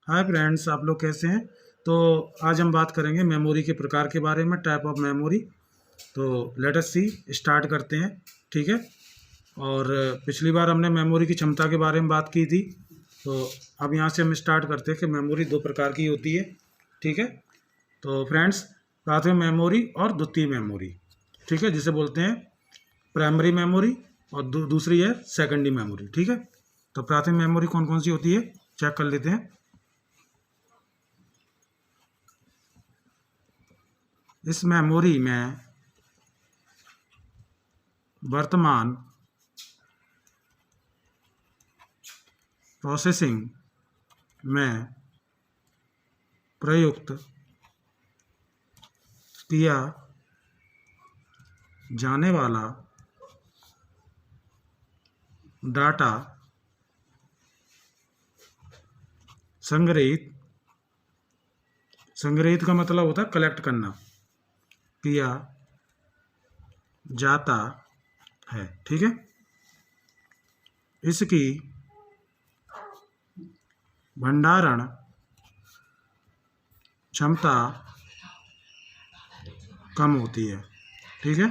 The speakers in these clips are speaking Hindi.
हाय फ्रेंड्स, आप लोग कैसे हैं। तो आज हम बात करेंगे मेमोरी के प्रकार के बारे में, टाइप ऑफ मेमोरी। तो लेट अस सी, स्टार्ट करते हैं। ठीक है। और पिछली बार हमने मेमोरी की क्षमता के बारे में बात की थी। तो अब यहाँ से हम स्टार्ट करते हैं कि मेमोरी दो प्रकार की होती है। ठीक है। तो फ्रेंड्स, प्राथमिक मेमोरी और द्वितीय मेमोरी, ठीक है, जिसे बोलते हैं प्राइमरी मेमोरी, और दूसरी है सेकेंडरी मेमोरी। ठीक है। तो प्राथमिक मेमोरी कौन कौन सी होती है, चेक कर लेते हैं। इस मेमोरी में वर्तमान प्रोसेसिंग में प्रयुक्त किया जाने वाला डाटा संग्रहित का मतलब होता है कलेक्ट करना, किया जाता है। ठीक है। इसकी भंडारण क्षमता कम होती है। ठीक है।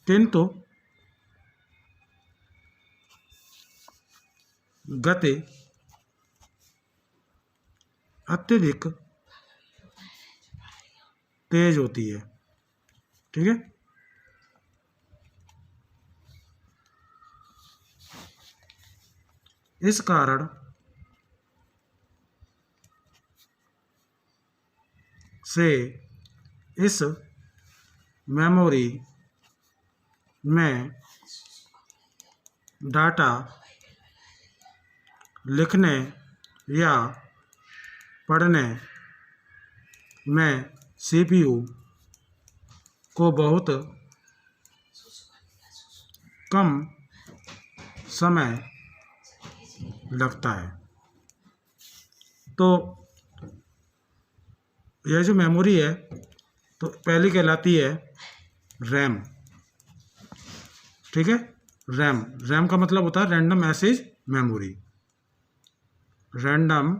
किंतु गति अत्यधिक तेज होती है। ठीक है। इस कारण से इस मेमोरी में डाटा लिखने या पढ़ने में सीपीयू को बहुत कम समय लगता है। तो यह जो मेमोरी है, तो पहली कहलाती है रैम। ठीक है। रैम का मतलब होता है random access memory, random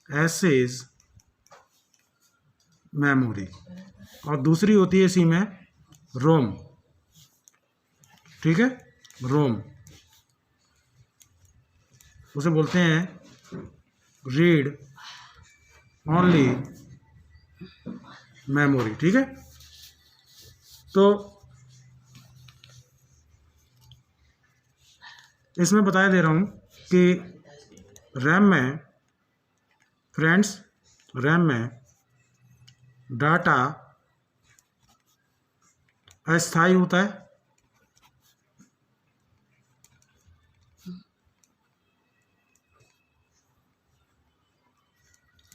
access memory. और दूसरी होती है इसी में रोम। ठीक है। रोम उसे बोलते हैं रीड ओनली मेमोरी। ठीक है। तो इसमें बताया दे रहा हूँ कि रैम में डाटा अस्थायी होता है।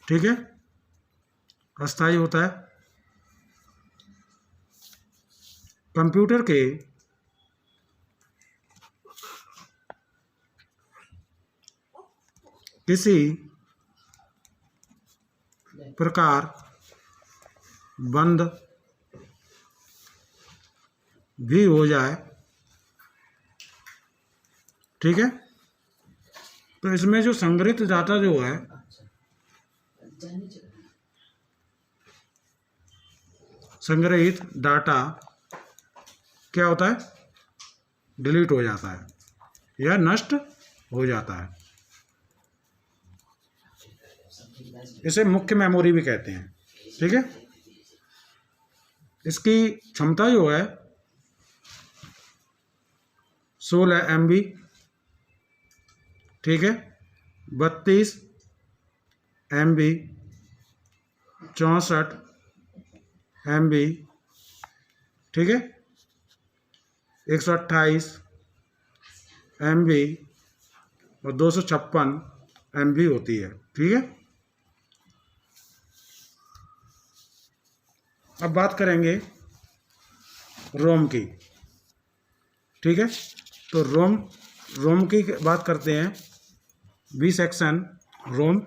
ठीक है। अस्थायी होता है। कंप्यूटर के किसी प्रकार बंद भी हो जाए। ठीक है। तो इसमें जो संग्रहित डाटा जो है, संग्रहित डाटा क्या होता है, डिलीट हो जाता है या नष्ट हो जाता है। इसे मुख्य मेमोरी भी कहते हैं। ठीक है। इसकी क्षमता जो है 16 MB। ठीक है। 32 MB, 64 MB। ठीक है। 128 MB और 256 MB होती है। ठीक है। अब बात करेंगे रोम की। ठीक है। तो रोम की बात करते हैं। बी सेक्शन रोम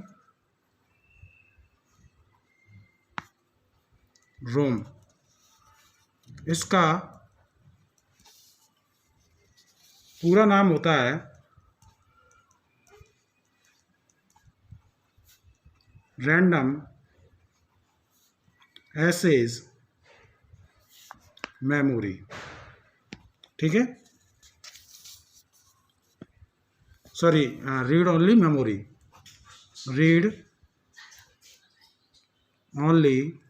इसका पूरा नाम होता है रैंडम एक्सेस मेमोरी, ठीक है, sorry, read only memory, read only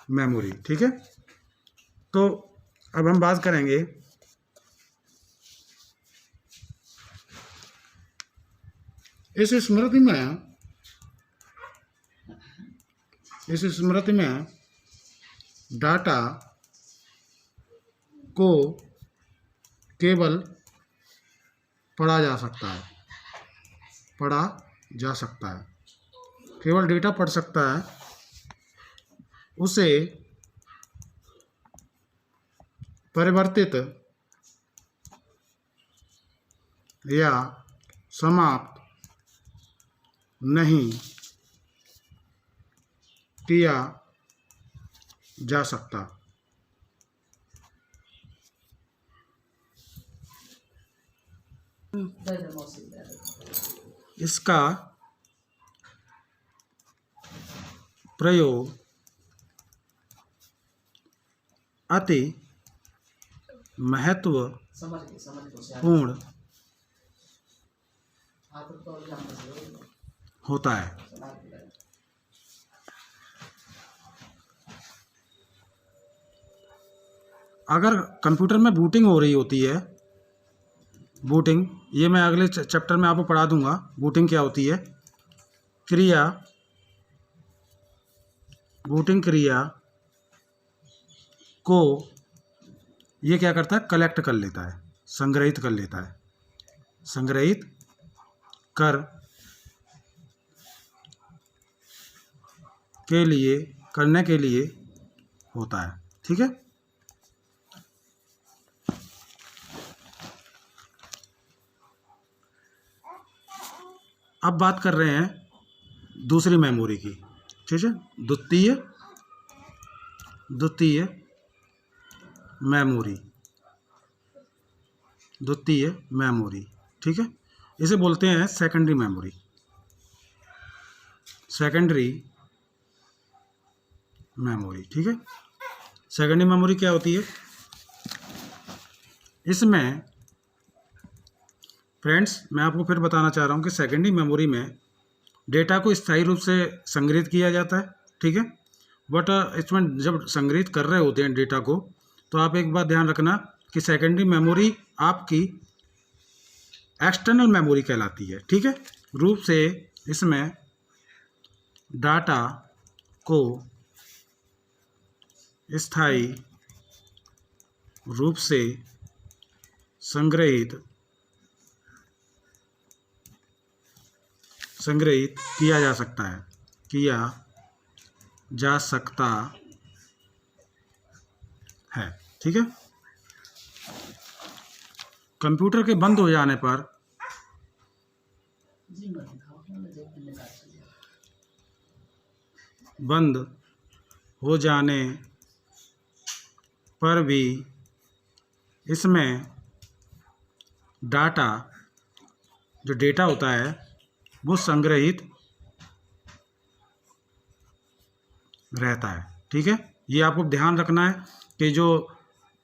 memory, ठीक है। तो अब हम बात करेंगे इस स्मृति में डाटा को केवल पढ़ा जा सकता है, केवल डेटा पढ़ सकता है, उसे परिवर्तित या समाप्त नहीं किया जा सकता। इसका प्रयोग अति महत्वपूर्ण होता है। अगर कंप्यूटर में बूटिंग हो रही होती है, बूटिंग, ये मैं अगले चैप्टर में आपको पढ़ा दूंगा बूटिंग क्या होती है। बूटिंग क्रिया को ये क्या करता है, कलेक्ट कर लेता है, संग्रहित कर लेता है, संग्रहित करने के लिए होता है, ठीक है। अब बात कर रहे हैं दूसरी मेमोरी की, ठीक है, द्वितीय मेमोरी, ठीक है। इसे बोलते हैं सेकेंडरी मेमोरी, ठीक है। सेकेंडरी मेमोरी क्या होती है? इसमें फ्रेंड्स मैं आपको फिर बताना चाह रहा हूँ कि सेकेंडरी मेमोरी में डेटा को स्थायी रूप से संग्रहित किया जाता है, ठीक है। बट इसमें जब संग्रहित कर रहे होते हैं डेटा को, तो आप एक बात ध्यान रखना कि सेकेंडरी मेमोरी आपकी एक्सटर्नल मेमोरी कहलाती है, ठीक है। रूप से इसमें डाटा को स्थायी रूप से संग्रहित किया जा सकता है, ठीक है। कंप्यूटर के बंद हो जाने पर भी इसमें जो डेटा होता है वो संग्रहित रहता है, ठीक है। ये आपको ध्यान रखना है कि जो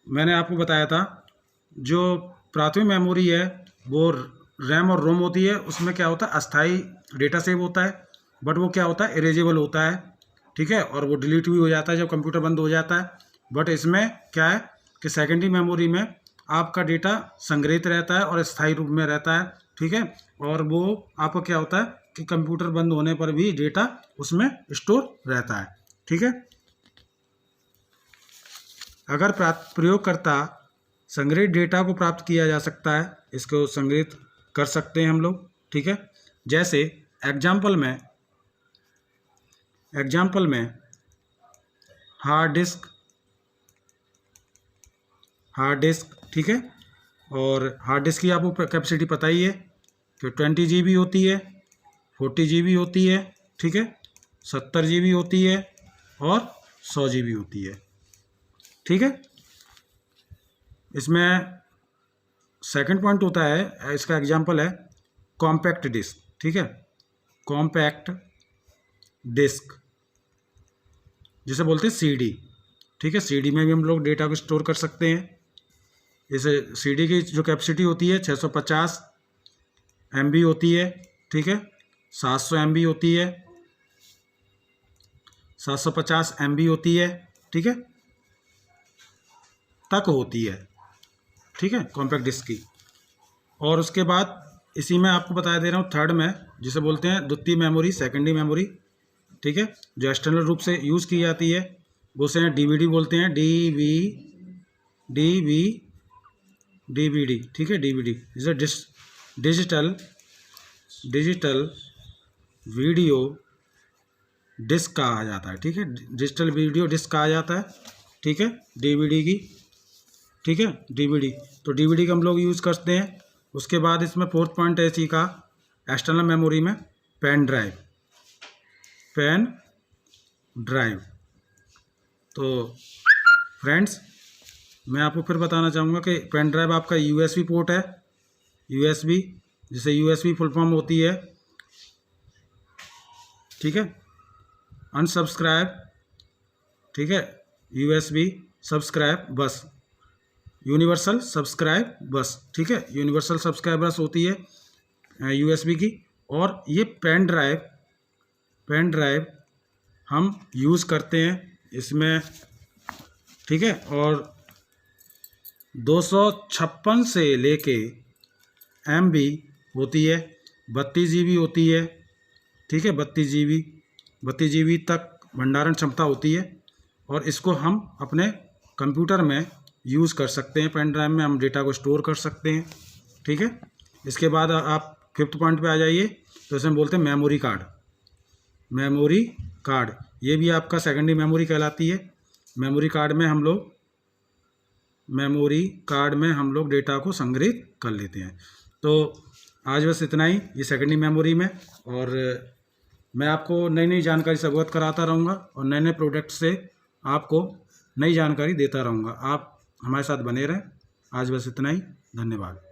मैंने आपको बताया था, जो प्राथमिक मेमोरी है वो रैम और रोम होती है, उसमें क्या होता है, अस्थाई डेटा सेव होता है, बट वो क्या होता है, इरेजेबल होता है, ठीक है, और वो डिलीट भी हो जाता है जब कंप्यूटर बंद हो जाता है। बट इसमें क्या है कि सेकेंडरी मेमोरी में आपका डेटा संग्रहित रहता है और स्थायी रूप में रहता है, ठीक है। और वो आपको क्या होता है कि कंप्यूटर बंद होने पर भी डेटा उसमें स्टोर रहता है, ठीक है। अगर प्रयोगकर्ता संग्रहित डेटा को प्राप्त किया जा सकता है, इसको संग्रहित कर सकते हैं हम लोग, ठीक है। जैसे एग्जाम्पल में हार्ड डिस्क, ठीक है। और हार्ड डिस्क की आपको कैपेसिटी पता ही है कि 20 GB होती है, 40 GB होती है, ठीक है, 70 GB होती है और 100 GB होती है, ठीक है। इसमें सेकंड पॉइंट होता है, इसका एग्जांपल है कॉम्पैक्ट डिस्क, ठीक है। कॉम्पैक्ट डिस्क, जिसे बोलते हैं सीडी। ठीक है, सीडी में भी हम लोग डेटा को स्टोर कर सकते हैं। जैसे सीडी की जो कैपेसिटी होती है 650 MB होती है। ठीक है, 700 MB होती है, 750 MB होती है। ठीक है, तक होती है। ठीक है, कॉम्पैक्ट डिस्क की। और उसके बाद इसी में आपको बता दे रहा हूँ थर्ड में, जिसे बोलते हैं द्वितीय मेमोरी, सेकेंडरी मेमोरी। ठीक है, जो एक्सटर्नल रूप से यूज़ की जाती है वो उसे DVD बोलते हैं, DVD। ठीक है, DVD इसे डिजिटल वीडियो डिस्क कहा जाता है। ठीक है, डिजिटल वीडियो डिस्क कहा जाता है। ठीक है, DVD की। ठीक है, DVD, तो DVD का हम लोग यूज़ करते हैं। उसके बाद इसमें फोर्थ पॉइंट है इसी का, एक्सटर्नल मेमोरी में पेन ड्राइव। तो फ्रेंड्स, मैं आपको फिर बताना चाहूँगा कि पेन ड्राइव आपका USB पोर्ट है, USB, जिसे USB फुल फॉर्म होती है। ठीक है, अनसब्सक्राइब। ठीक है, USB सब्सक्राइब बस, यूनिवर्सल सब्सक्राइब बस। ठीक है, यूनिवर्सल सब्सक्राइब बस होती है USB की। और ये पेन ड्राइव हम यूज़ करते हैं इसमें। ठीक है, और 256 से लेके MB होती है, 32 GB होती है। ठीक है, 32 GB तक भंडारण क्षमता होती है। और इसको हम अपने कंप्यूटर में यूज़ कर सकते हैं। पेन ड्राइव में हम डेटा को स्टोर कर सकते हैं। ठीक है, इसके बाद आप फिफ्थ पॉइंट पे आ जाइए, तो इसमें बोलते हैं मेमोरी कार्ड। ये भी आपका सेकेंडरी मेमोरी कहलाती है। मेमोरी कार्ड में हम लोग डेटा को संग्रहित कर लेते हैं। तो आज बस इतना ही ये सेकेंडरी मेमोरी में। और मैं आपको नई नई जानकारी से अवगत कराता रहूँगा और नए नए प्रोडक्ट से आपको नई जानकारी देता रहूँगा। आप हमारे साथ बने रहें। आज बस इतना ही, धन्यवाद।